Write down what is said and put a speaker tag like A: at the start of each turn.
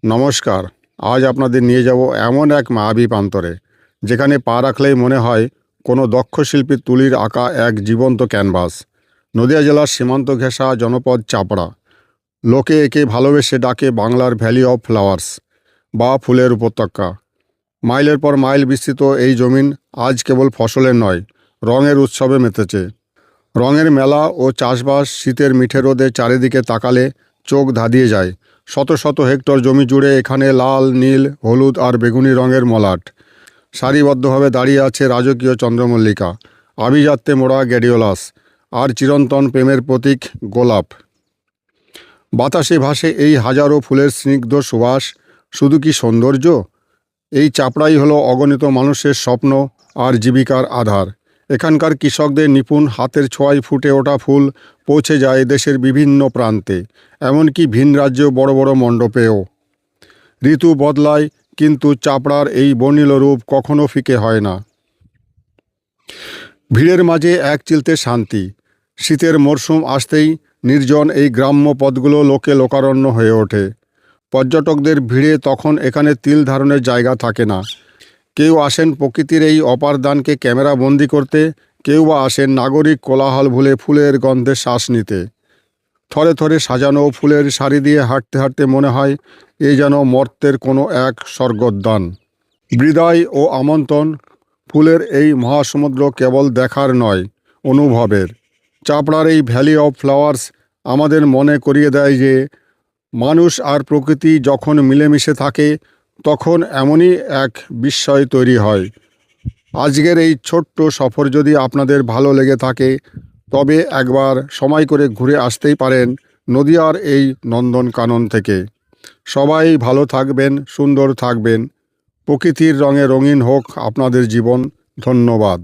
A: নমস্কার। আজ আপনাদের নিয়ে যাব এমন এক মায়াবী প্রান্তরে, যেখানে পা রাখলেই মনে হয় কোনো দক্ষ শিল্পীর তুলির আঁকা এক জীবন্ত ক্যানভাস। নদিয়া জেলার সীমান্ত ঘেঁষা জনপদ চাপড়া। লোকে একে ভালোবেসে ডাকে বাংলার ভ্যালি অফ ফ্লাওয়ার্স বা ফুলের উপত্যকা। মাইলের পর মাইল বিস্তৃত এই জমিন আজ কেবল ফসলের নয়, রঙের উৎসবে মেতেছে। রঙের মেলা ও চাষবাস, শীতের মিঠে রোদে চারিদিকে তাকালে চোখ ধাঁধিয়ে যায়। শত শত হেক্টর জমি জুড়ে এখানে লাল, নীল, হলুদ আর বেগুনি রঙের মলাট। সারিবদ্ধভাবে দাঁড়িয়ে আছে রাজকীয় চন্দ্রমল্লিকা, আভিজাত্যে মোড়া গ্যাডিওলাস আর চিরন্তন প্রেমের প্রতীক গোলাপ। বাতাসে ভাসে এই হাজারো ফুলের স্নিগ্ধ সুবাস। শুধু কি সৌন্দর্য? এই চাপড়াই হলো অগণিত মানুষের স্বপ্ন আর জীবিকার আধার। এখানকার কৃষকদের নিপুণ হাতের ছোঁয়ায় ফুটে ওঠা ফুল পৌঁছে যায় দেশের বিভিন্ন প্রান্তে, এমনকি ভিন রাজ্যেও বড় বড় মণ্ডপেও। ঋতু বদলায়, কিন্তু চাপড়ার এই বর্ণিল রূপ কখনো ফিকে হয় না। ভিড়ের মাঝে এক চিলতে শান্তি। শীতের মরশুম আসতেই নির্জন এই গ্রাম্য পথগুলো লোকে লোকারণ্য হয়ে ওঠে। পর্যটকদের ভিড়ে তখন এখানে তিল ধারণের জায়গা থাকে না। কেউ আসেন প্রকৃতির এই অপার দানকে ক্যামেরা বন্দি করতে, কেউ বা আসেন নাগরিক কোলাহল ভুলে ফুলের গন্ধে শ্বাস নিতে। থরে থরে সাজানো ফুলের সারি দিয়ে হাঁটতে হাঁটতে মনে হয় এই যেন মর্ত্যের কোনো এক স্বর্গোদ্যান। বিদায় ও আমন্ত্রণ। ফুলের এই মহাসমুদ্র কেবল দেখার নয়, অনুভবের। চাপড়ার এই ভ্যালি অফ ফ্লাওয়ার্স আমাদের মনে করিয়ে দেয় যে মানুষ আর প্রকৃতি যখন মিলেমিশে থাকে, তখন এমনই এক বিস্ময় তৈরি হয়। আজকের এই ছোট্ট সফর যদি আপনাদের ভালো লেগে থাকে, তবে একবার সময় করে ঘুরে আসতেই পারেন নদিয়ার এই নন্দনকানন থেকে। সবাই ভালো থাকবেন, সুন্দর থাকবেন। প্রকৃতির রঙে রঙিন হোক আপনাদের জীবন। ধন্যবাদ।